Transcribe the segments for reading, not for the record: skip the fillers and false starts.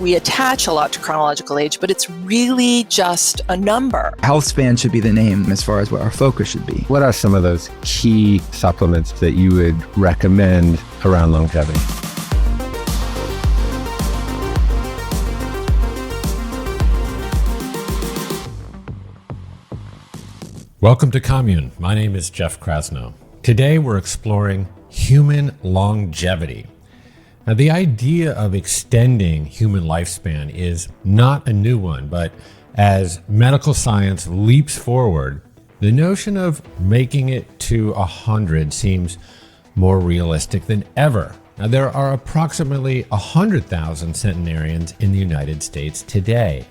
we attach a lot to chronological age, but it's really just a number. Healthspan should be the name as far as what our focus should be. What are some of those key supplements that you would recommend around longevity? Welcome to Commune. My name is Jeff Krasno. Today we're exploring human longevity. Now, the idea of extending human lifespan is not a new one, but as medical science leaps forward, the notion of making it to 100 seems more realistic than ever. Now, there are approximately 100,000 centenarians in the United States today,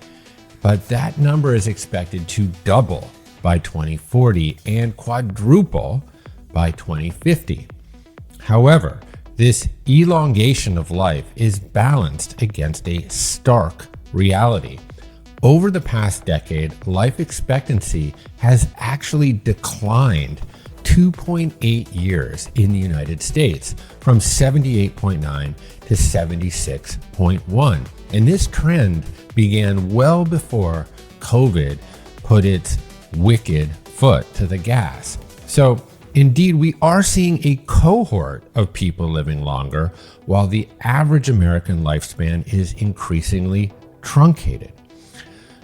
but that number is expected to double by 2040 and quadruple by 2050. However, this elongation of life is balanced against a stark reality. Over the past decade, life expectancy has actually declined 2.8 years in the United States, from 78.9 to 76.1. And this trend began well before COVID put its wicked foot to the gas. So indeed, we are seeing a cohort of people living longer, while the average American lifespan is increasingly truncated.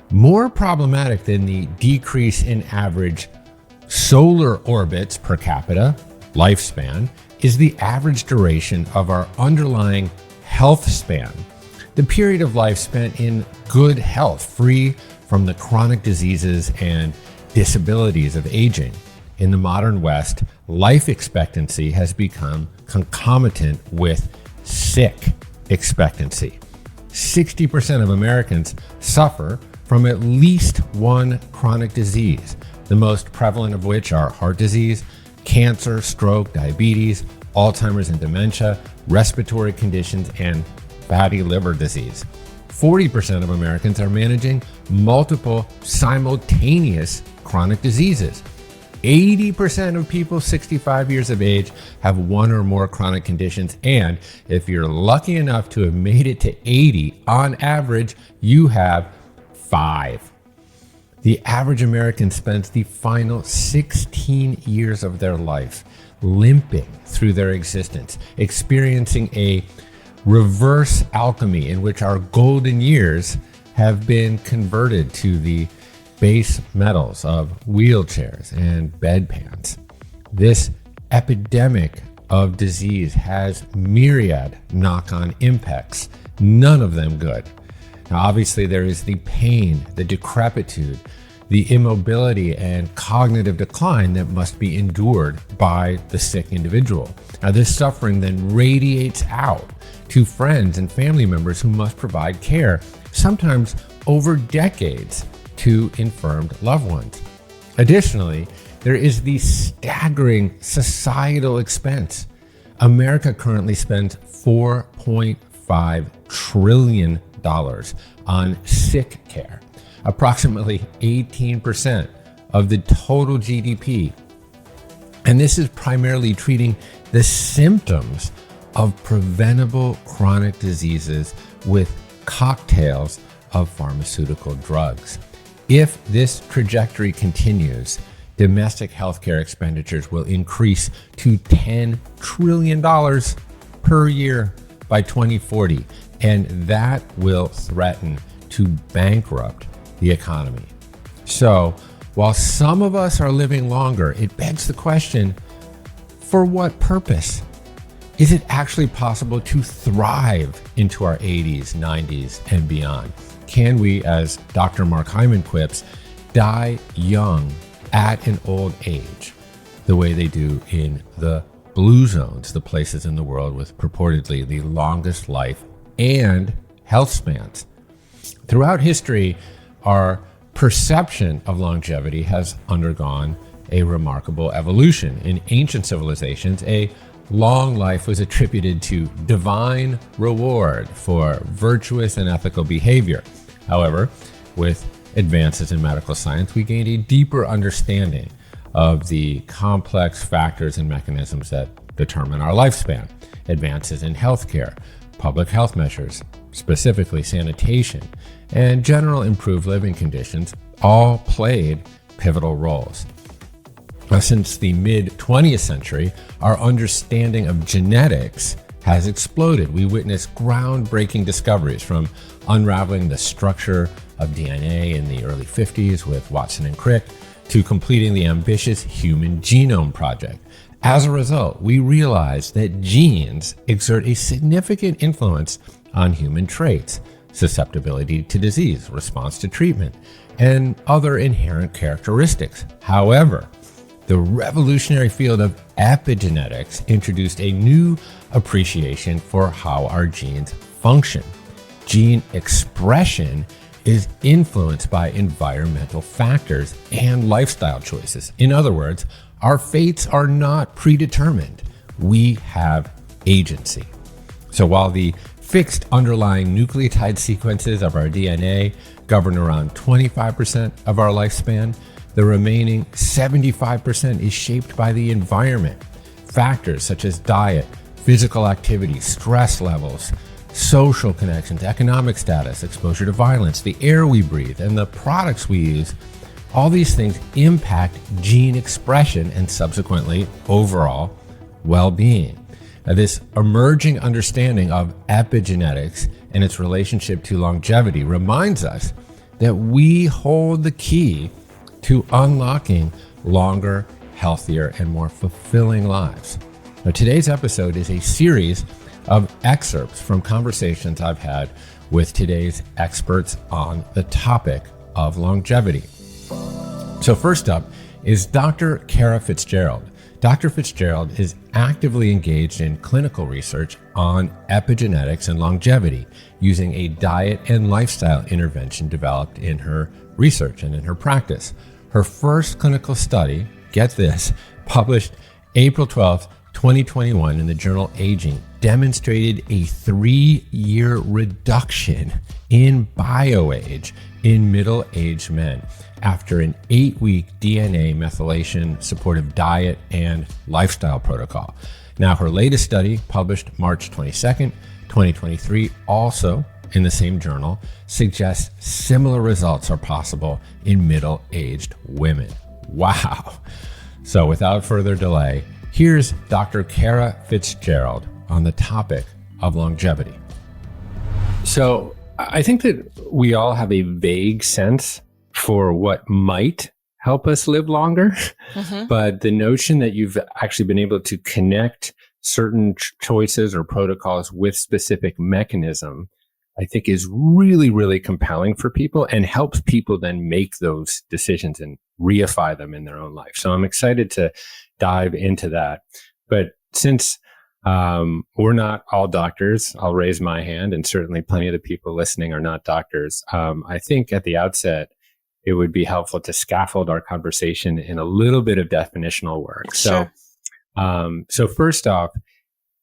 More problematic than the decrease in average solar orbits per capita lifespan is the average duration of our underlying health span, the period of life spent in good health, free from the chronic diseases and disabilities of aging. In the modern West, life expectancy has become concomitant with sick expectancy. 60% of Americans suffer from at least one chronic disease, the most prevalent of which are heart disease, cancer, stroke, diabetes, Alzheimer's and dementia, respiratory conditions, and fatty liver disease. 40% of Americans are managing multiple simultaneous chronic diseases. 80% of people 65 years of age have one or more chronic conditions, and if you're lucky enough to have made it to 80, on average, you have 5. The average American spends the final 16 years of their life limping through their existence, experiencing a reverse alchemy in which our golden years have been converted to the base metals of wheelchairs and bedpans. This epidemic of disease has myriad knock-on impacts, none of them good. Now, obviously, there is the pain, the decrepitude, the immobility, and cognitive decline that must be endured by the sick individual. Now, this suffering then radiates out to friends and family members who must provide care, sometimes over decades, to infirmed loved ones. Additionally, there is the staggering societal expense. America currently spends $4.5 trillion on sick care, approximately 18% of the total GDP. And this is primarily treating the symptoms of preventable chronic diseases with cocktails of pharmaceutical drugs. If this trajectory continues, domestic healthcare expenditures will increase to $10 trillion per year by 2040, and that will threaten to bankrupt the economy. So, while some of us are living longer, it begs the question, for what purpose? Is it actually possible to thrive into our 80s, 90s, and beyond? Can we, as Dr. Mark Hyman quips, die young at an old age, the way they do in the blue zones, the places in the world with purportedly the longest life and health spans? Throughout history, our perception of longevity has undergone a remarkable evolution. In ancient civilizations, a long life was attributed to divine reward for virtuous and ethical behavior. However, with advances in medical science, we gained a deeper understanding of the complex factors and mechanisms that determine our lifespan. Advances in healthcare, public health measures, specifically sanitation, and general improved living conditions all played pivotal roles. Since the mid-20th century, our understanding of genetics has exploded. We witnessed groundbreaking discoveries, from unraveling the structure of DNA in the early 50s with Watson and Crick to completing the ambitious Human Genome Project. As a result, we realized that genes exert a significant influence on human traits, susceptibility to disease, response to treatment, and other inherent characteristics. However, the revolutionary field of epigenetics introduced a new appreciation for how our genes function. Gene expression is influenced by environmental factors and lifestyle choices. In other words, our fates are not predetermined. We have agency. So while the fixed underlying nucleotide sequences of our DNA govern around 25% of our lifespan, the remaining 75% is shaped by the environment. Factors such as diet, physical activity, stress levels, social connections, economic status, exposure to violence, the air we breathe, and the products we use, all these things impact gene expression and subsequently overall well-being. Now, this emerging understanding of epigenetics and its relationship to longevity reminds us that we hold the key to unlocking longer, healthier, and more fulfilling lives. Now, today's episode is a series of excerpts from conversations I've had with today's experts on the topic of longevity. So first up is Dr. Kara Fitzgerald. Dr. Fitzgerald is actively engaged in clinical research on epigenetics and longevity using a diet and lifestyle intervention developed in her research and in her practice. Her first clinical study, get this, published April 12th, 2021 in the journal Aging, demonstrated a 3-year reduction in bioage in middle-aged men after an 8-week DNA methylation supportive diet and lifestyle protocol. Now, her latest study, published March 22nd, 2023, also in the same journal, suggests similar results are possible in middle-aged women. Wow. So without further delay, here's Dr. Kara Fitzgerald on the topic of longevity. So I think that we all have a vague sense for what might help us live longer, but the notion that you've actually been able to connect certain choices or protocols with specific mechanism, I think is really, really compelling for people and helps people then make those decisions and reify them in their own life. So I'm excited to dive into that. But since we're not all doctors, I'll raise my hand, and certainly plenty of the people listening are not doctors. I think at the outset, it would be helpful to scaffold our conversation in a little bit of definitional work. Sure. So first off,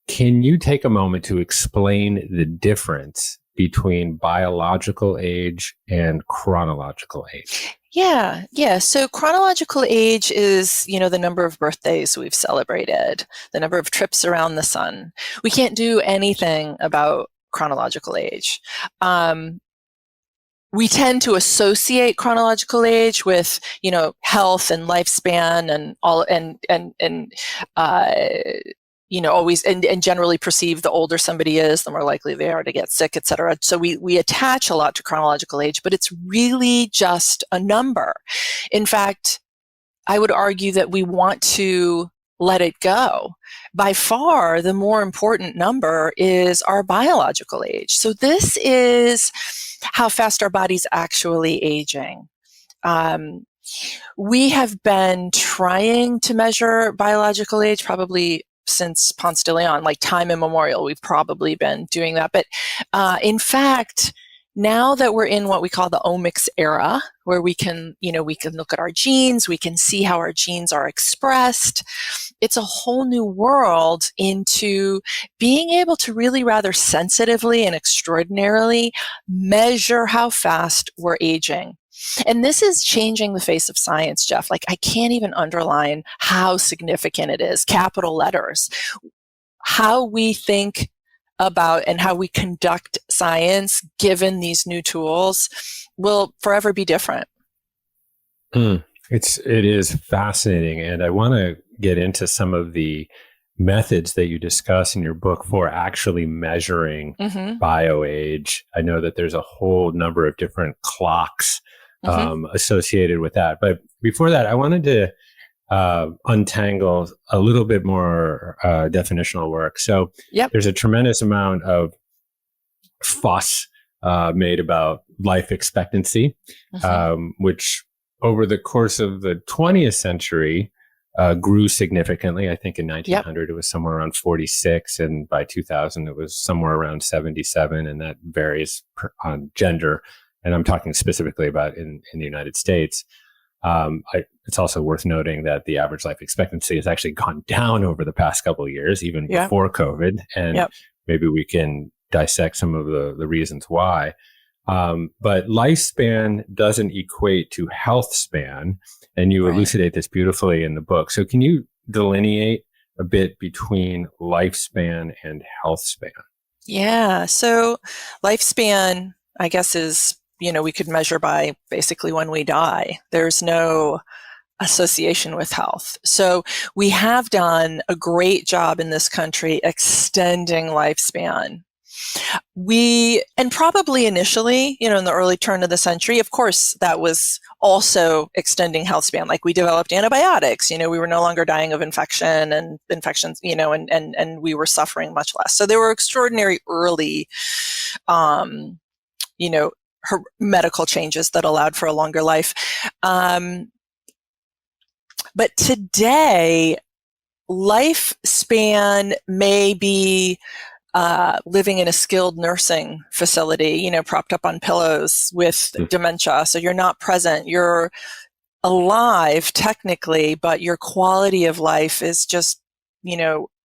can you take a moment to explain the difference between biological age and chronological age? Yeah. So chronological age is, the number of birthdays we've celebrated, the number of trips around the sun. We can't do anything about chronological age. We tend to associate chronological age with, health and lifespan and all, always and generally perceive the older somebody is, the more likely they are to get sick, et cetera. So we attach a lot to chronological age, but it's really just a number. In fact, I would argue that we want to let it go. By far, the more important number is our biological age. So this is how fast our body's actually aging. We have been trying to measure biological age probably since Ponce de Leon, like time immemorial. We've probably been doing that. But in fact, now that we're in what we call the omics era, where we can look at our genes, we can see how our genes are expressed, it's a whole new world into being able to really rather sensitively and extraordinarily measure how fast we're aging. And this is changing the face of science, Jeff. Like, I can't even underline how significant it is. Capital letters. How we think about and how we conduct science, given these new tools, will forever be different. It is fascinating. And I want to get into some of the methods that you discuss in your book for actually measuring bioage. I know that there's a whole number of different clocks associated with that. But before that, I wanted to untangle a little bit more definitional work. So there's a tremendous amount of fuss made about life expectancy, which over the course of the 20th century grew significantly. I think in 1900 it was somewhere around 46, and by 2000 it was somewhere around 77, and that varies on gender. And I'm talking specifically about in the United States. It's also worth noting that the average life expectancy has actually gone down over the past couple of years, even before COVID. And maybe we can dissect some of the reasons why. But lifespan doesn't equate to health span. And you elucidate this beautifully in the book. So can you delineate a bit between lifespan and health span? Yeah. So lifespan, I guess, is, we could measure by basically when we die. There's no association with health. So we have done a great job in this country extending lifespan. And probably initially, in the early turn of the century, of course, that was also extending health span. Like we developed antibiotics, we were no longer dying of infections, and we were suffering much less. So there were extraordinary early, medical changes that allowed for a longer life. But today, lifespan may be living in a skilled nursing facility, propped up on pillows with dementia. So you're not present. You're alive technically, but your quality of life is just,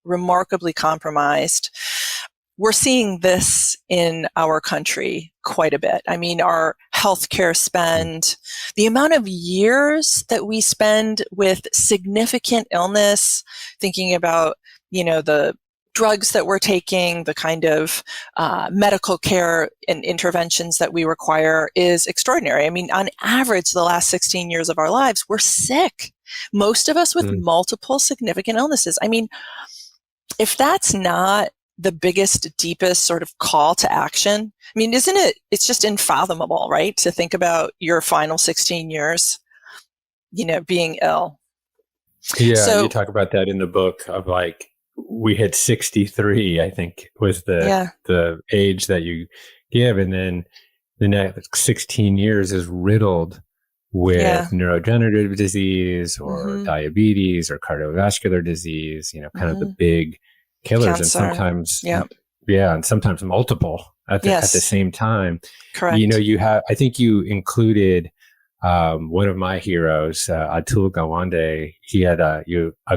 remarkably compromised. We're seeing this in our country quite a bit. I mean, our healthcare spend, the amount of years that we spend with significant illness, thinking about, the drugs that we're taking, the kind of medical care and interventions that we require is extraordinary. I mean, on average, the last 16 years of our lives, we're sick. Most of us with multiple significant illnesses. I mean, if that's not the biggest, deepest sort of call to action, I mean, isn't it? It's just unfathomable, right? To think about your final 16 years, being ill. Yeah, so, you talk about that in the book of like, we hit 63, I think was the age that you give. And then the next 16 years is riddled with neurodegenerative disease or diabetes or cardiovascular disease, kind of the big killers. Cancer. And sometimes, and sometimes multiple at the same time. Correct. I think you included one of my heroes, Atul Gawande. He had a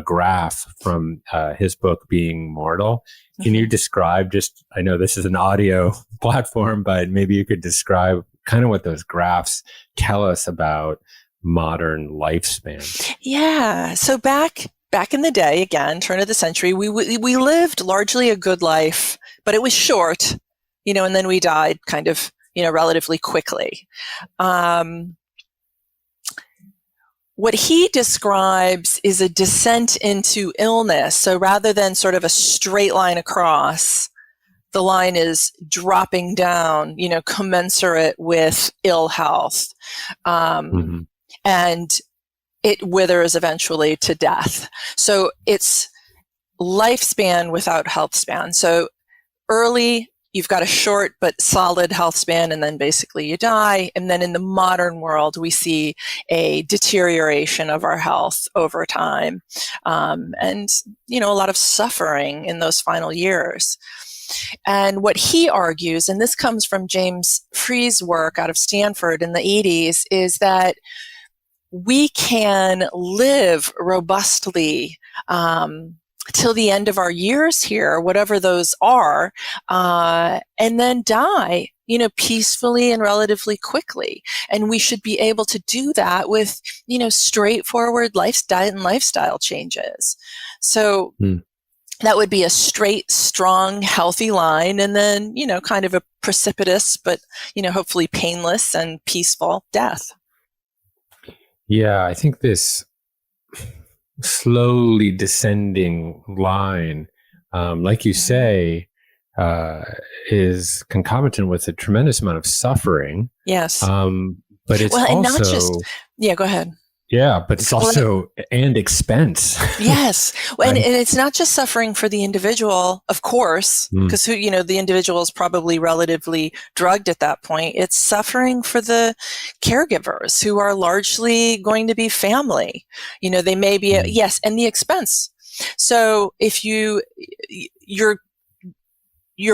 graph from his book, Being Mortal. Can you describe I know this is an audio platform, but maybe you could describe kind of what those graphs tell us about modern lifespan. Yeah. So back in the day, again, turn of the century, we lived largely a good life, but it was short, and then we died kind of, relatively quickly. What he describes is a descent into illness. So rather than sort of a straight line across, the line is dropping down, commensurate with ill health. And it withers eventually to death. So it's lifespan without health span. So early, you've got a short but solid health span, and then basically you die. And then in the modern world, we see a deterioration of our health over time, and a lot of suffering in those final years. And what he argues, and this comes from James Free's work out of Stanford in the 80s, is that we can live robustly till the end of our years here, whatever those are, and then die, peacefully and relatively quickly. And we should be able to do that with, straightforward lifestyle changes. So that would be a straight, strong, healthy line, and then, kind of a precipitous, but, hopefully painless and peaceful death. Yeah, I think this slowly descending line, like you say, is concomitant with a tremendous amount of suffering. Yes. But it's and also... not just... Yeah, go ahead. Yeah, but it's also and expense. Yes. Right? And it's not just suffering for the individual, of course, because the individual is probably relatively drugged at that point. It's suffering for the caregivers who are largely going to be family. They may be, yes, and the expense. So if your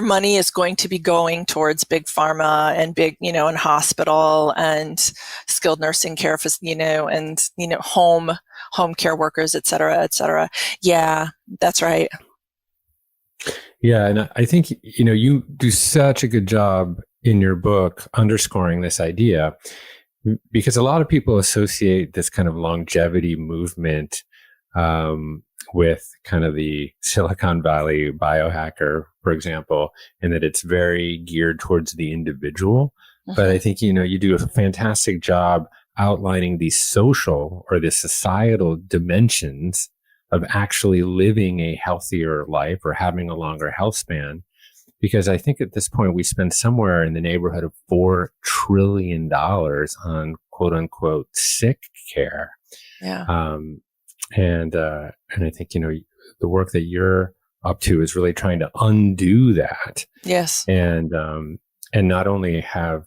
money is going to be going towards big pharma and big, and hospital and skilled nursing care, and, home care workers, et cetera, et cetera. Yeah, that's right. Yeah. And I think, you do such a good job in your book underscoring this idea, because a lot of people associate this kind of longevity movement with kind of the Silicon Valley biohacker, for example, and that it's very geared towards the individual. Mm-hmm. But I think, you do a fantastic job outlining the social or the societal dimensions of actually living a healthier life or having a longer health span. Because I think at this point we spend somewhere in the neighborhood of $4 trillion on quote unquote sick care. Yeah. And I think, the work that you're up to is really trying to undo that. Yes. And not only have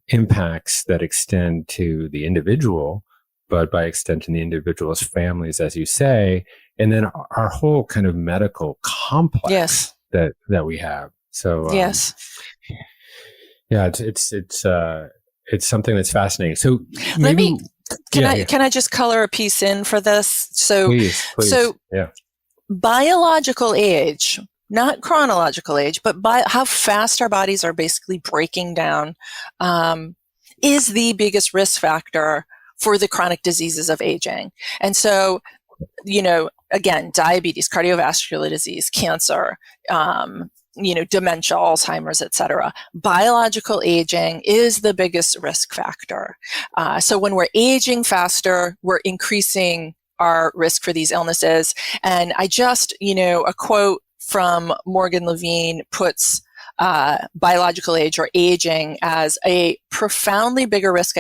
impacts that extend to the individual, but by extension, the individual's families, as you say, and then our whole kind of medical complex. Yes. that we have. So yes. Yeah, it's something that's fascinating. So can I just color a piece in for this? So please. So yeah. Biological age, not chronological age, but how fast our bodies are basically breaking down, is the biggest risk factor for the chronic diseases of aging. And so, again, diabetes, cardiovascular disease, cancer, dementia, Alzheimer's, et cetera. Biological aging is the biggest risk factor. So when we're aging faster, we're increasing our risk for these illnesses. And I just, a quote from Morgan Levine puts biological age or aging as a profoundly bigger risk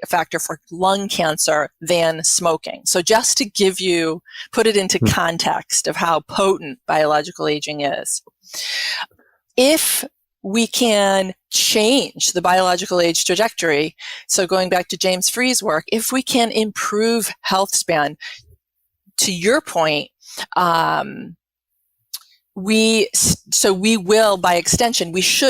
factor for lung cancer than smoking. So just to put it into context of how potent biological aging is. If we can change the biological age trajectory, so going back to James Free's work, if we can improve health span, to your point, we will, by extension, reduce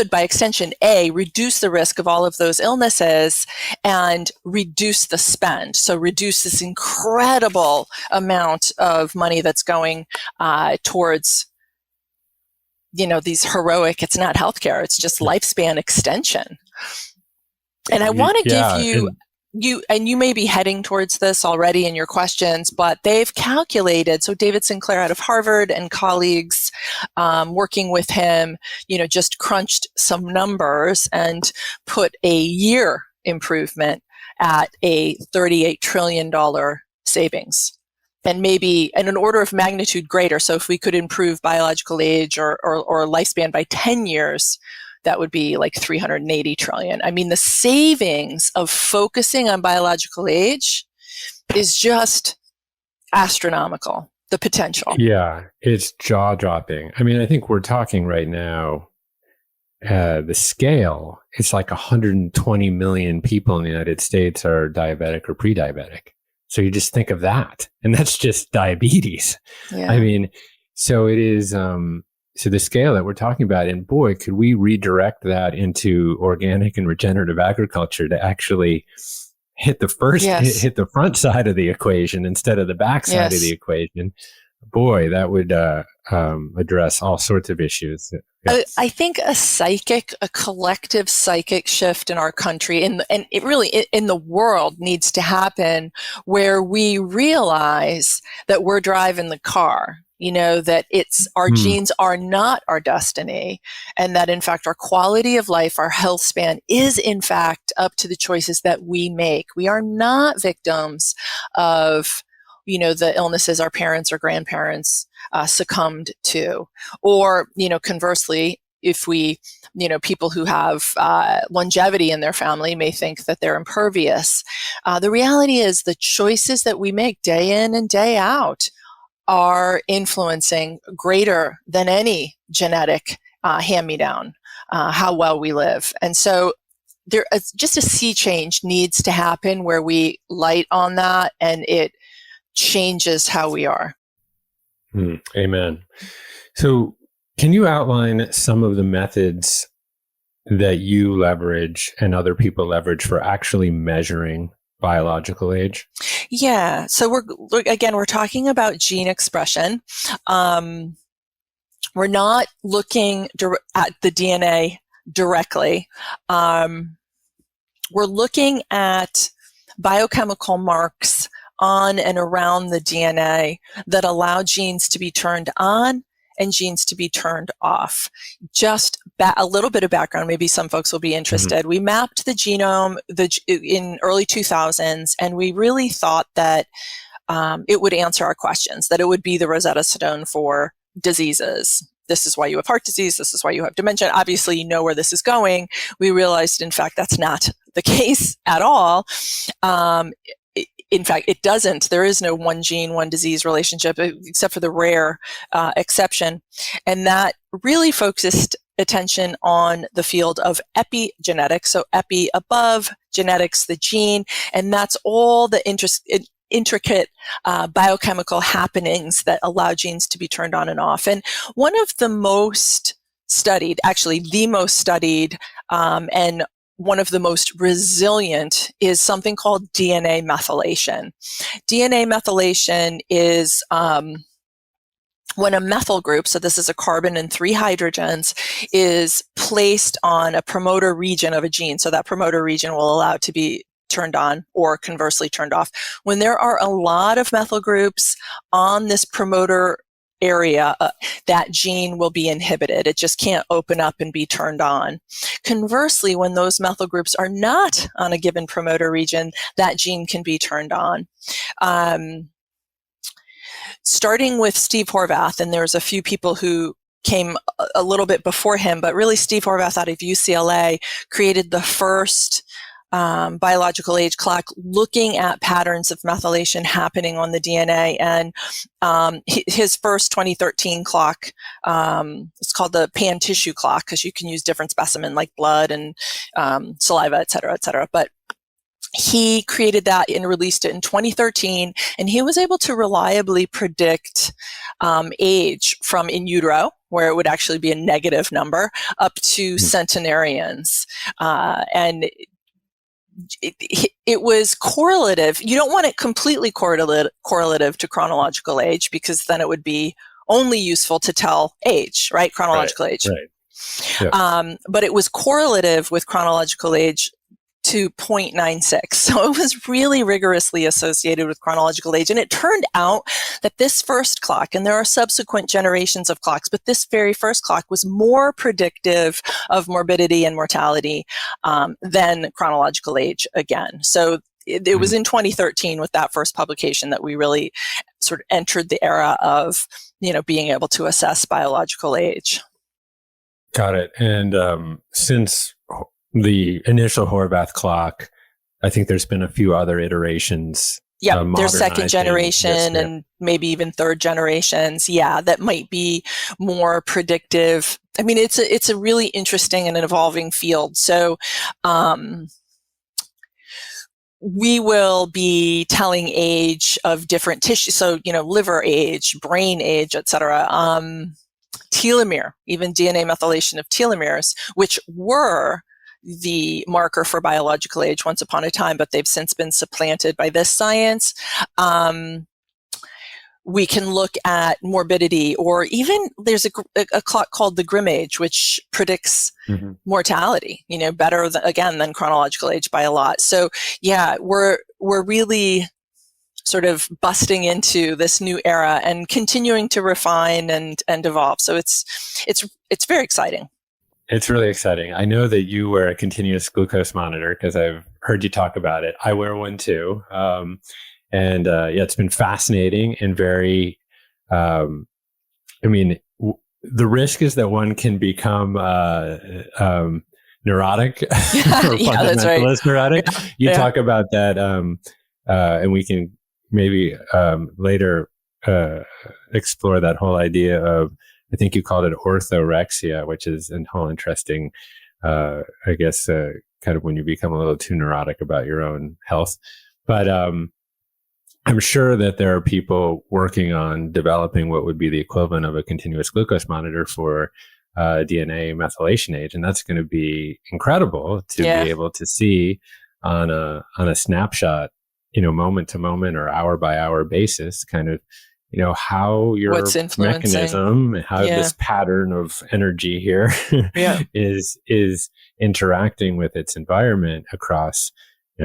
the risk of all of those illnesses and reduce the spend. So reduce this incredible amount of money that's going towards, these heroic, it's not healthcare, it's just lifespan extension. And I want to give you may be heading towards this already in your questions, but they've calculated, so David Sinclair out of Harvard and colleagues working with him, just crunched some numbers and put a year improvement at a $38 trillion savings. And maybe in an order of magnitude greater. So if we could improve biological age or lifespan by 10 years, that would be like 380 trillion. I mean, the savings of focusing on biological age is just astronomical, the potential. Yeah, it's jaw-dropping. I mean, I think we're talking right now, the scale, it's like 120 million people in the United States are diabetic or pre-diabetic. So you just think of that, and that's just diabetes. Yeah. I mean, so it is, so the scale that we're talking about, and boy, could we redirect that into organic and regenerative agriculture to actually hit the hit the front side of the equation instead of the back side of the equation. Boy, that would address all sorts of issues. Yes. I think a collective psychic shift in our country and it really in the world needs to happen where we realize that we're driving the car. that our genes are not our destiny, and that in fact our quality of life, our health span is in fact up to the choices that we make. We are not victims of, the illnesses our parents or grandparents succumbed to. Or, conversely, if we, people who have longevity in their family may think that they're impervious. The reality is the choices that we make day in and day out are influencing greater than any genetic hand-me-down how well we live. And so just a sea change needs to happen where we light on that and it changes how we are. Amen. So can you outline some of the methods that you leverage and other people leverage for actually measuring biological age? Yeah. So we're talking about gene expression. We're not looking at the DNA directly. We're looking at biochemical marks on and around the DNA that allow genes to be turned on and genes to be turned off. Just a little bit of background, maybe some folks will be interested. We mapped the genome in early 2000s, and we really thought that it would answer our questions, that it would be the Rosetta Stone for diseases. This is why you have heart disease. This is why you have dementia. Obviously, you know where this is going. We realized, in fact, that's not the case at all. In fact, it doesn't. There is no one gene, one disease relationship, except for the rare exception. And that really focused attention on the field of epigenetics. So epi above, genetics, the gene, and that's all the intricate biochemical happenings that allow genes to be turned on and off. And one of the most studied, actually the most studied, and one of the most resilient is something called DNA methylation. DNA methylation is when a methyl group, so this is a carbon and 3 hydrogens, is placed on a promoter region of a gene. So that promoter region will allow it to be turned on or conversely turned off. When there are a lot of methyl groups on this promoter area, that gene will be inhibited. It just can't open up and be turned on. Conversely, when those methyl groups are not on a given promoter region, that gene can be turned on. Starting with Steve Horvath, and there's a few people who came a little bit before him, but really Steve Horvath out of UCLA created the first biological age clock looking at patterns of methylation happening on the DNA. And his first 2013 clock, it's called the pan tissue clock because you can use different specimen like blood and saliva, et cetera, et cetera. But he created that and released it in 2013, and he was able to reliably predict age from in utero, where it would actually be a negative number, up to centenarians. And it was correlative. You don't want it completely correlative to chronological age, because then it would be only useful to tell age, right? Chronological age. Right. Yep. But it was correlative with chronological age to 0.96. So it was really rigorously associated with chronological age. And it turned out that this first clock, and there are subsequent generations of clocks, but this very first clock was more predictive of morbidity and mortality than chronological age again. So it was in 2013 with that first publication that we really sort of entered the era of, being able to assess biological age. Got it. And since the initial Horvath clock, I think there's been a few other iterations. Yeah, there's second generation and maybe even third generations. Yeah, that might be more predictive. I mean, it's a really interesting and an evolving field. So we will be telling age of different tissues. So, liver age, brain age, et cetera. Telomere, even DNA methylation of telomeres, which were the marker for biological age once upon a time, but they've since been supplanted by this science. We can look at morbidity, or even there's a clock called the Grimm age, which predicts mortality, better than chronological age by a lot. So yeah, we're really sort of busting into this new era and continuing to refine and evolve. So it's very exciting. It's really exciting. I know that you wear a continuous glucose monitor because I've heard you talk about it. I wear one too. It's been fascinating and very, the risk is that one can become neurotic or fundamentalist neurotic. You talk about that, and we can maybe later explore that whole idea of, I think you called it orthorexia, which is a whole interesting, kind of when you become a little too neurotic about your own health. But I'm sure that there are people working on developing what would be the equivalent of a continuous glucose monitor for DNA methylation age, and that's going to be incredible to be able to see on a snapshot, moment to moment or hour by hour basis, kind of, how your mechanism, how this pattern of energy here is interacting with its environment across,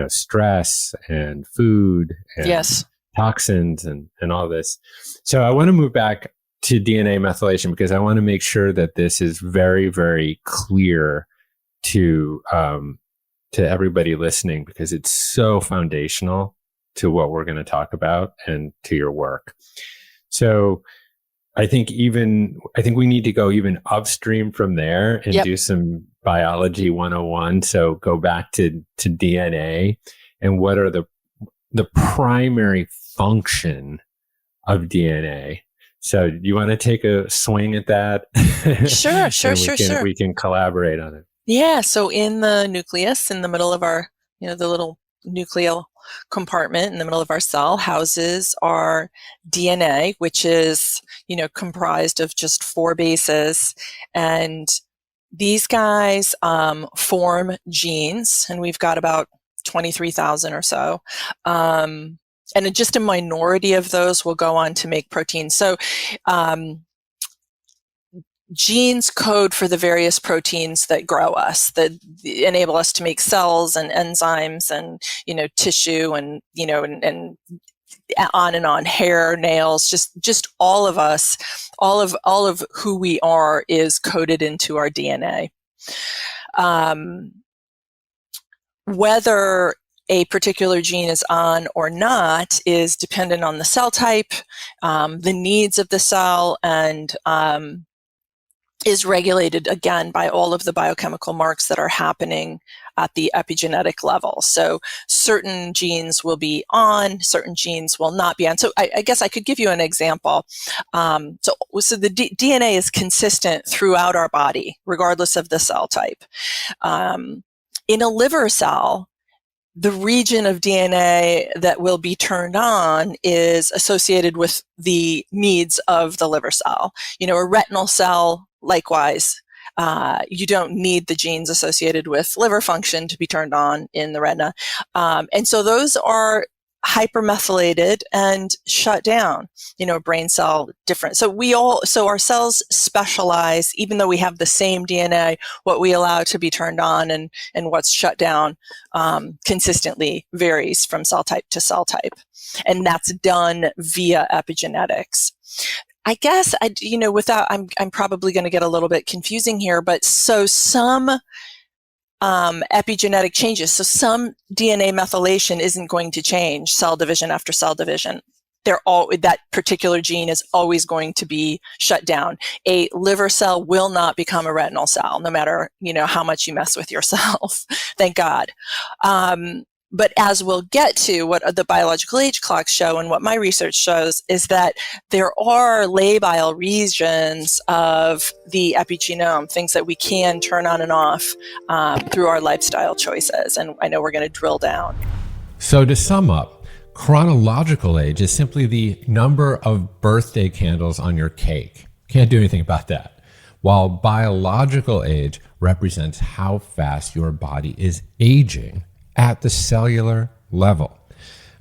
stress and food and toxins and all this. So I want to move back to DNA methylation because I want to make sure that this is very, very clear to everybody listening, because it's so foundational to what we're going to talk about and to your work. So I think we need to go even upstream from there and do some biology 101. So go back to DNA and what are the primary function of DNA. So do you want to take a swing at that? Sure. We can collaborate on it. Yeah. So in the nucleus, in the middle of our, the little nucleal compartment in the middle of our cell houses our DNA, which is, comprised of just 4 bases. And these guys form genes, and we've got about 23,000 or so. And just a minority of those will go on to make proteins. So genes code for the various proteins that grow us, that enable us to make cells and enzymes and, tissue and, and on and on, hair, nails, just all of us, all of who we are is coded into our DNA. Whether a particular gene is on or not is dependent on the cell type, the needs of the cell, and is regulated again by all of the biochemical marks that are happening at the epigenetic level. So certain genes will be on, certain genes will not be on. So I guess I could give you an example. So the DNA is consistent throughout our body, regardless of the cell type. In a liver cell, the region of DNA that will be turned on is associated with the needs of the liver cell. A retinal cell, likewise, you don't need the genes associated with liver function to be turned on in the retina. And so those are hypermethylated and shut down. Brain cell different. So our cells specialize, even though we have the same DNA, what we allow to be turned on and what's shut down consistently varies from cell type to cell type. And that's done via epigenetics. I guess I'm probably going to get a little bit confusing here, but so some epigenetic changes. So some DNA methylation isn't going to change cell division after cell division. That particular gene is always going to be shut down. A liver cell will not become a retinal cell, no matter, how much you mess with yourself. Thank God. But as we'll get to, what the biological age clocks show and what my research shows is that there are labile regions of the epigenome, things that we can turn on and off through our lifestyle choices. And I know we're going to drill down. So to sum up, chronological age is simply the number of birthday candles on your cake. Can't do anything about that. While biological age represents how fast your body is aging at the cellular level.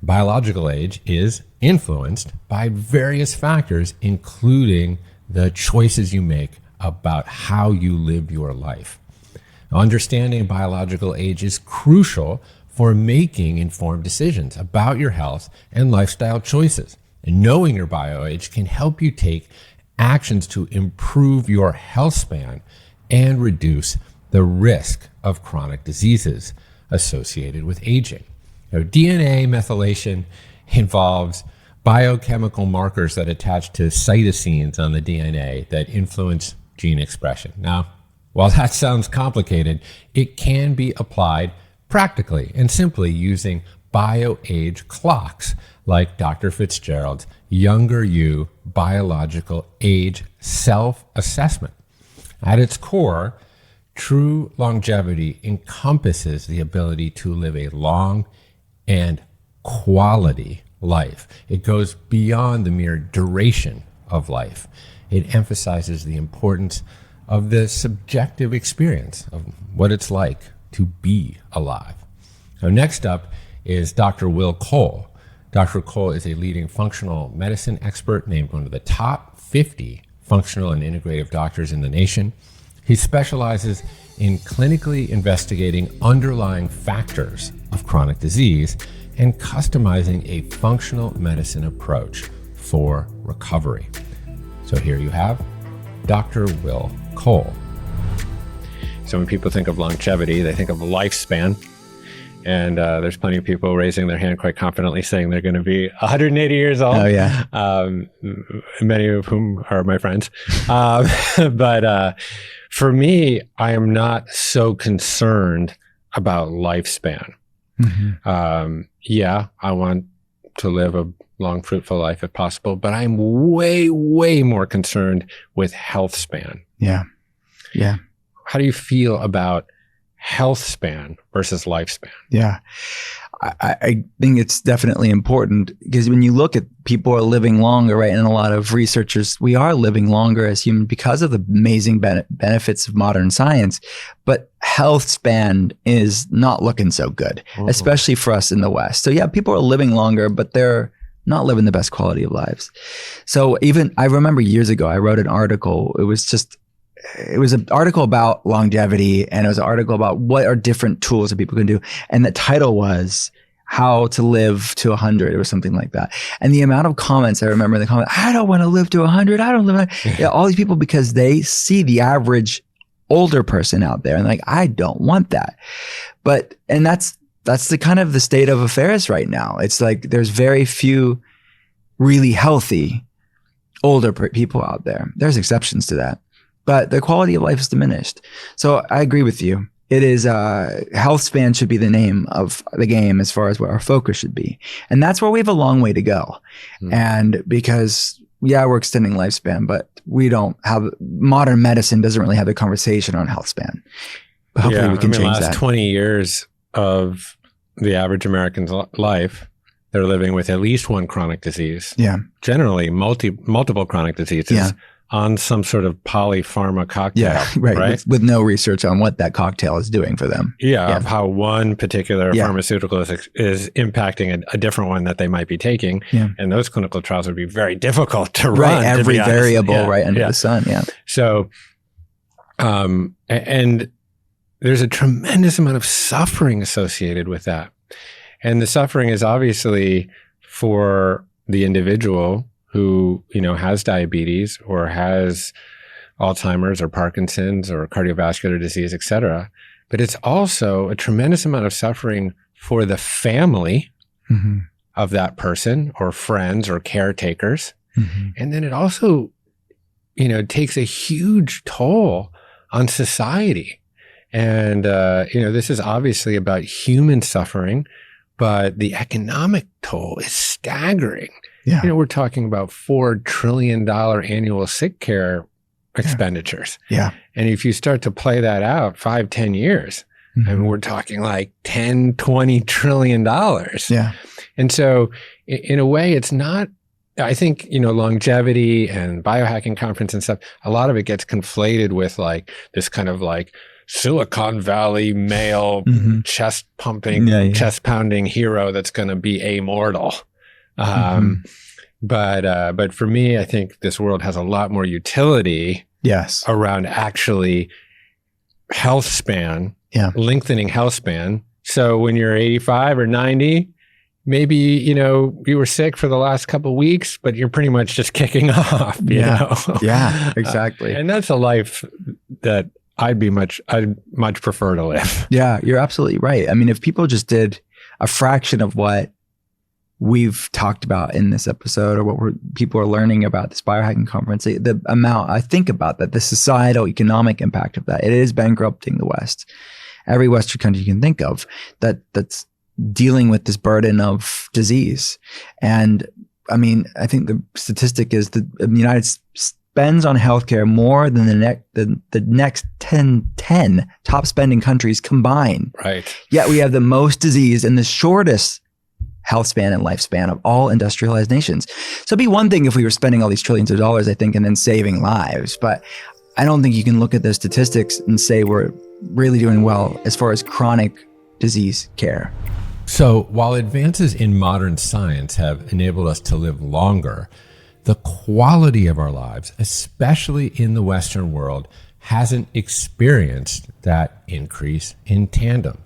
Biological age is influenced by various factors, including the choices you make about how you live your life. Understanding biological age is crucial for making informed decisions about your health and lifestyle choices. And knowing your bioage can help you take actions to improve your health span and reduce the risk of chronic diseases associated with aging. Now, DNA methylation involves biochemical markers that attach to cytosines on the DNA that influence gene expression. Now, while that sounds complicated, it can be applied practically and simply using bioage clocks like Dr. Fitzgerald's Younger You Biological Age Self-Assessment. At its core, true longevity encompasses the ability to live a long and quality life. It goes beyond the mere duration of life. It emphasizes the importance of the subjective experience of what it's like to be alive. Now, next up is Dr. Will Cole. Dr. Cole is a leading functional medicine expert, named one of the top 50 functional and integrative doctors in the nation. He specializes in clinically investigating underlying factors of chronic disease and customizing a functional medicine approach for recovery. So here you have Dr. Will Cole. So when people think of longevity, they think of lifespan. And there's plenty of people raising their hand quite confidently saying they're going to be 180 years old. Oh, yeah. Many of whom are my friends. But for me, I am not so concerned about lifespan. Mm-hmm. Yeah, I want to live a long, fruitful life if possible, but I'm way, way more concerned with health span. Yeah. Yeah. How do you feel about health span versus lifespan? Yeah. I think it's definitely important because when you look at people are living longer, right? And a lot of researchers, we are living longer as humans because of the amazing benefits of modern science, but health span is not looking so good, especially for us in the West. So yeah, people are living longer, but they're not living the best quality of lives. So even, I remember years ago, I wrote an article. It was an article about longevity, and it was an article about what are different tools that people can do. And the title was How to Live to 100 or something like that. And the amount of comments, I remember the comment, I don't want to live to 100. I don't live. Yeah, all these people, because they see the average older person out there and like, I don't want that. And that's the kind of the state of affairs right now. It's like, there's very few really healthy older people out there. There's exceptions to that. But the quality of life is diminished. So I agree with you. It is, health span should be the name of the game as far as what our focus should be. And that's where we have a long way to go. And because, yeah, we're extending lifespan, but we don't have, modern medicine doesn't really have a conversation on health span. But hopefully we can change that. Last 20 years of the average American's life, they're living with at least one chronic disease. Yeah. Generally, multiple chronic diseases. Yeah. On some sort of polypharma cocktail. Yeah, right? With no research on what that cocktail is doing for them. Yeah, of how one particular pharmaceutical is impacting a different one that they might be taking. Yeah. And those clinical trials would be very difficult to run. Right, every variable under the sun, So, and there's a tremendous amount of suffering associated with that. And the suffering is obviously for the individual who, has diabetes or has Alzheimer's or Parkinson's or cardiovascular disease, et cetera. But it's also a tremendous amount of suffering for the family of that person or friends or caretakers. And then it also, takes a huge toll on society. And, this is obviously about human suffering, but the economic toll is staggering. Yeah. We're talking about $4 trillion annual sick care expenditures. Yeah. And if you start to play that out 5-10 years, I mean, we're talking like $10-20 trillion. Yeah. And so in a way, it's not, I think, longevity and biohacking conference and stuff, a lot of it gets conflated with like this kind of like Silicon Valley male chest pumping, chest pounding hero that's going to be immortal. But for me, I think this world has a lot more utility around actually health span, lengthening health span, So when you're 85 or 90, maybe, you were sick for the last couple of weeks, but you're pretty much just kicking off, you know? Yeah, exactly. And that's a life that I'd much prefer to live. Yeah, you're absolutely right. I mean, if people just did a fraction of what we've talked about in this episode, or what people are learning about this biohacking conference, the amount I think about that, the societal economic impact of that, it is bankrupting the West. Every Western country you can think of that's dealing with this burden of disease. And I mean, I think the statistic is that the United States spends on healthcare more than the next 10 top spending countries combined. Right. Yet we have the most disease and the shortest health span and lifespan of all industrialized nations. So it'd be one thing if we were spending all these trillions of dollars, I think, and then saving lives. But I don't think you can look at the statistics and say we're really doing well as far as chronic disease care. So while advances in modern science have enabled us to live longer, the quality of our lives, especially in the Western world, hasn't experienced that increase in tandem.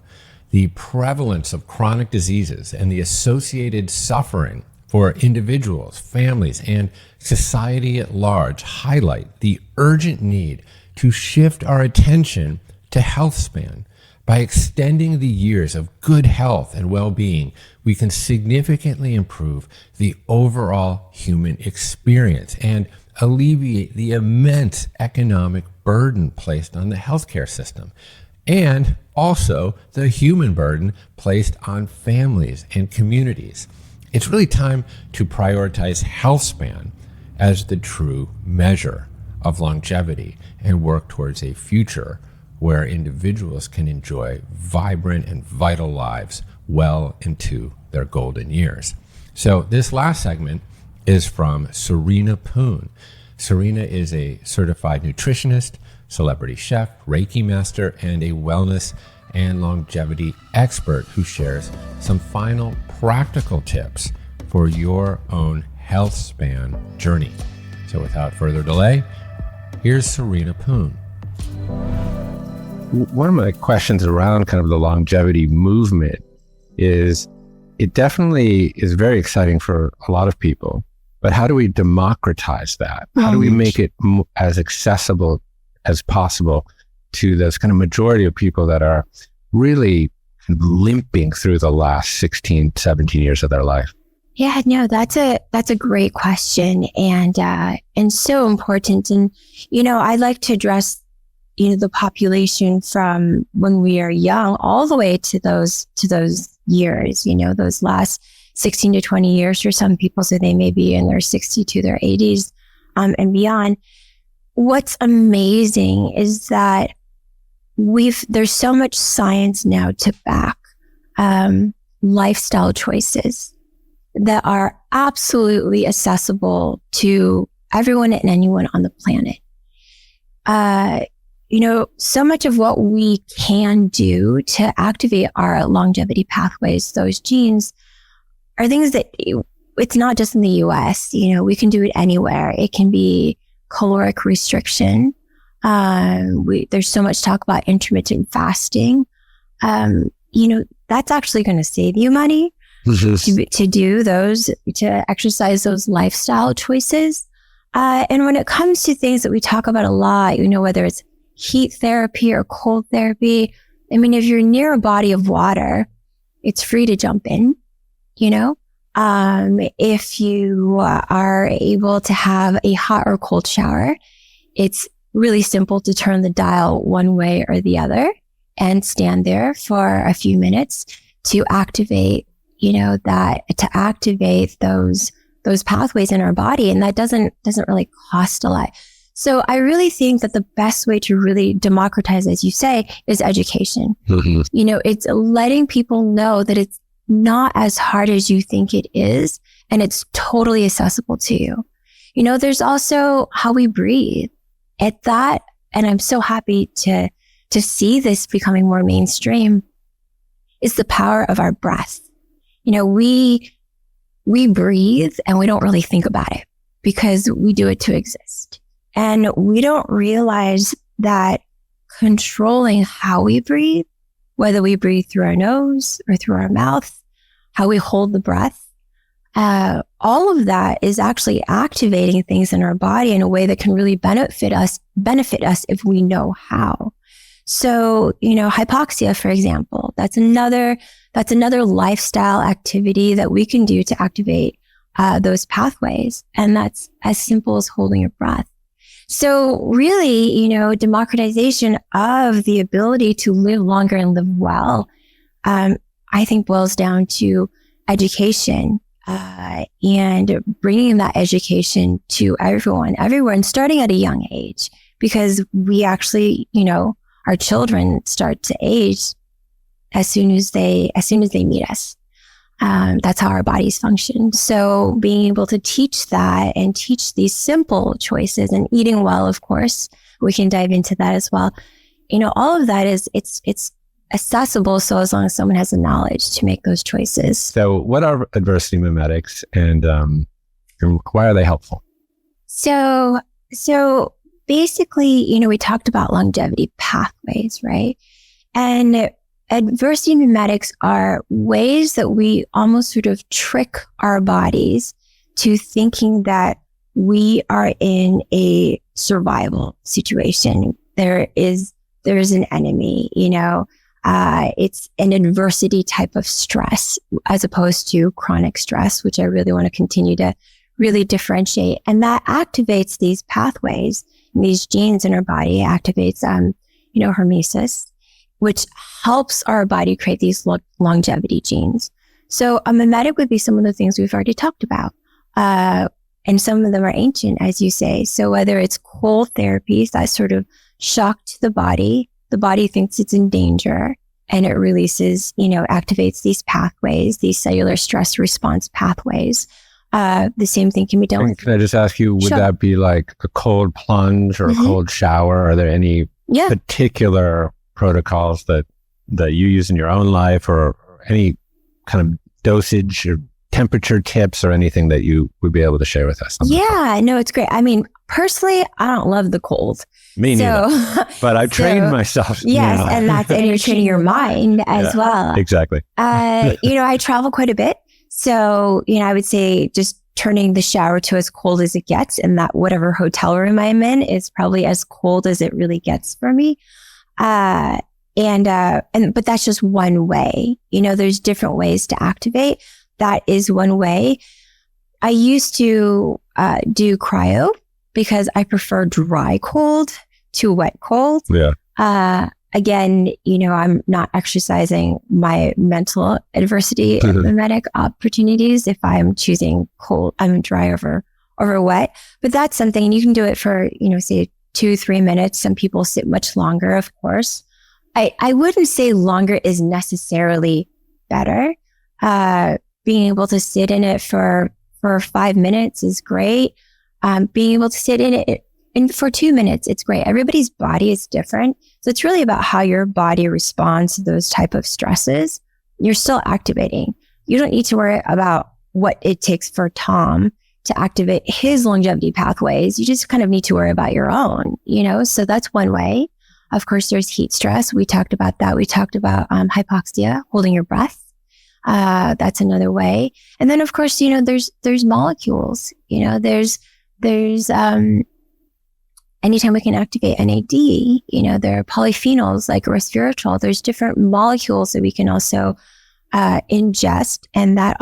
The prevalence of chronic diseases and the associated suffering for individuals, families, and society at large highlight the urgent need to shift our attention to healthspan. By extending the years of good health and well-being, we can significantly improve the overall human experience and alleviate the immense economic burden placed on the healthcare system, and also the human burden placed on families and communities. It's really time to prioritize healthspan as the true measure of longevity and work towards a future where individuals can enjoy vibrant and vital lives well into their golden years. So this last segment is from Serena Poon. Serena is a certified nutritionist, celebrity chef, Reiki master, and a wellness and longevity expert who shares some final practical tips for your own health span journey. So without further delay, here's Serena Poon. One of my questions around kind of the longevity movement is, it definitely is very exciting for a lot of people, but how do we democratize that? How do we make it as accessible as possible to this kind of majority of people that are really limping through the last 16, 17 years of their life? Yeah, no, that's a great question, and so important. And, I'd like to address the population from when we are young all the way to those years, those last 16 to 20 years for some people. So they may be in their 60s to their 80s and beyond. What's amazing is that there's so much science now to back lifestyle choices that are absolutely accessible to everyone and anyone on the planet. So much of what we can do to activate our longevity pathways, those genes, are things that it's not just in the US. We can do it anywhere. It can be caloric restriction. There's so much talk about intermittent fasting. That's actually going to save you money to exercise those lifestyle choices. And when it comes to things that we talk about a lot, whether it's heat therapy or cold therapy, I mean, if you're near a body of water, it's free to jump in, if you are able to have a hot or cold shower, it's really simple to turn the dial one way or the other and stand there for a few minutes to activate, those pathways in our body. And that doesn't really cost a lot. So I really think that the best way to really democratize, as you say, is education. Mm-hmm. It's letting people know that it's not as hard as you think it is, and it's totally accessible to you. There's also how we breathe. At that, and I'm so happy to see this becoming more mainstream, is the power of our breath. We breathe and we don't really think about it because we do it to exist. And we don't realize that controlling how we breathe whether we breathe through our nose or through our mouth, how we hold the breath. All of that is actually activating things in our body in a way that can really benefit us if we know how. So, hypoxia, for example, that's another lifestyle activity that we can do to activate those pathways. And that's as simple as holding your breath. So really, democratization of the ability to live longer and live well, I think boils down to education, and bringing that education to everyone starting at a young age, because we actually, our children start to age as soon as they meet us. That's how our bodies function. So being able to teach that and teach these simple choices, and eating well, of course, we can dive into that as well. All of that it's accessible. So as long as someone has the knowledge to make those choices. So what are adversity mimetics, and why are they helpful? So basically, we talked about longevity pathways, right? And adversity mimetics are ways that we almost sort of trick our bodies to thinking that we are in a survival situation. There is an enemy, it's an adversity type of stress as opposed to chronic stress, which I really want to continue to really differentiate. And that activates these pathways, these genes in our body. It activates, hormesis, which helps our body create these longevity genes. So a mimetic would be some of the things we've already talked about. And some of them are ancient, as you say. So whether it's cold therapies, that sort of shock to the body thinks it's in danger, and it releases, activates these pathways, these cellular stress response pathways. The same thing can be done with. Can I just ask you, would that be like a cold plunge or a cold shower? Are there any particular protocols that you use in your own life, or any kind of dosage or temperature tips or anything that you would be able to share with us? Yeah, no, it's great. I mean, personally, I don't love the cold. Me neither. But I've trained myself. Yes, and you're training your mind as well. Exactly. I travel quite a bit. So, I would say just turning the shower to as cold as it gets, and that whatever hotel room I'm in is probably as cold as it really gets for me. But that's just one way. There's different ways to activate. That is one way. I used to do cryo because I prefer dry cold to wet cold. Yeah. Again, I'm not exercising my mental adversity mimetic opportunities if I'm choosing cold. I'm dry over wet, but that's something, and you can do it for, say 2-3 minutes. Some people sit much longer, of course. I wouldn't say longer is necessarily better. Being able to sit in it for 5 minutes is great. Being able to sit in it for 2 minutes, it's great. Everybody's body is different. So it's really about how your body responds to those type of stresses. You're still activating. You don't need to worry about what it takes for Tom to activate his longevity pathways. You just kind of need to worry about your own, so that's one way. Of course, there's heat stress. We talked about that. We talked about hypoxia, holding your breath. That's another way. And then, of course, there's molecules. There's anytime we can activate NAD, there are polyphenols like resveratrol. There's different molecules that we can also ingest, and they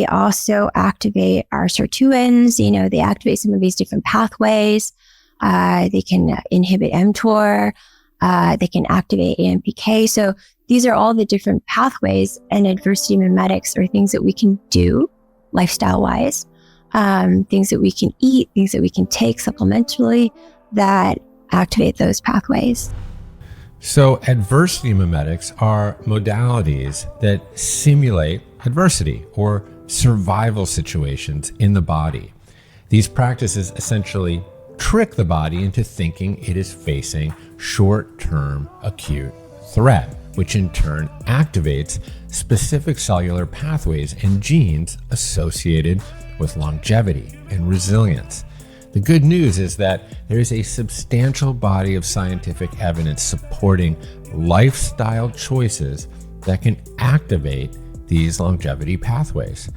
also activate our sirtuins. They activate some of these different pathways. They can inhibit mTOR. They can activate AMPK. So these are all the different pathways, and adversity mimetics are things that we can do lifestyle-wise, things that we can eat, things that we can take supplementally that activate those pathways. So adversity mimetics are modalities that simulate adversity or survival situations in the body. These practices essentially trick the body into thinking it is facing short-term acute threat, which in turn activates specific cellular pathways and genes associated with longevity and resilience. The good news is that there is a substantial body of scientific evidence supporting lifestyle choices that can activate these longevity pathways.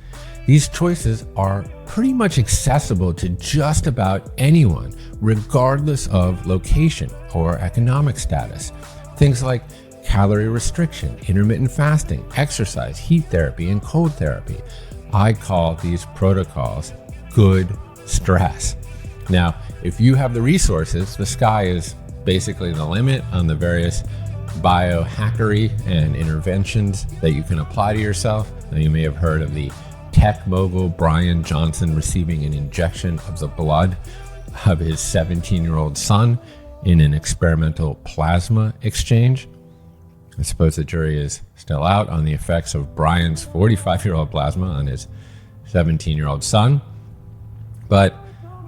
These choices are pretty much accessible to just about anyone, regardless of location or economic status. Things like calorie restriction, intermittent fasting, exercise, heat therapy, and cold therapy. I call these protocols good stress. Now, if you have the resources, the sky is basically the limit on the various biohackery and interventions that you can apply to yourself. Now, you may have heard of the tech mogul Brian Johnson receiving an injection of the blood of his 17-year-old son in an experimental plasma exchange. I suppose the jury is still out on the effects of Brian's 45-year-old plasma on his 17-year-old son. But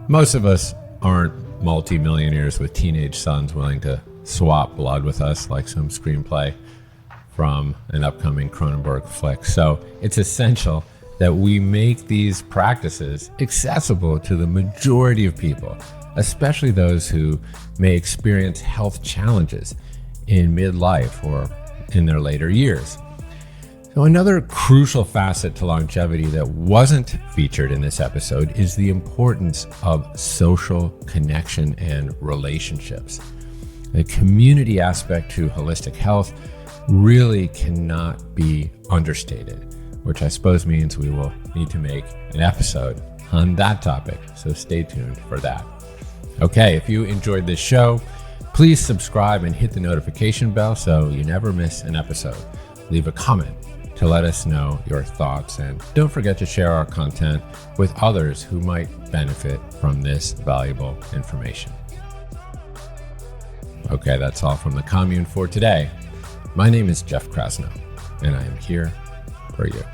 most of us aren't multimillionaires with teenage sons willing to swap blood with us like some screenplay from an upcoming Cronenberg flick. So it's essential that we make these practices accessible to the majority of people, especially those who may experience health challenges in midlife or in their later years. So another crucial facet to longevity that wasn't featured in this episode is the importance of social connection and relationships. The community aspect to holistic health really cannot be understated, which I suppose means we will need to make an episode on that topic. So stay tuned for that. Okay, if you enjoyed this show, please subscribe and hit the notification bell so you never miss an episode. Leave a comment to let us know your thoughts, and don't forget to share our content with others who might benefit from this valuable information. Okay, that's all from the Commune for today. My name is Jeff Krasno, and I am here for you.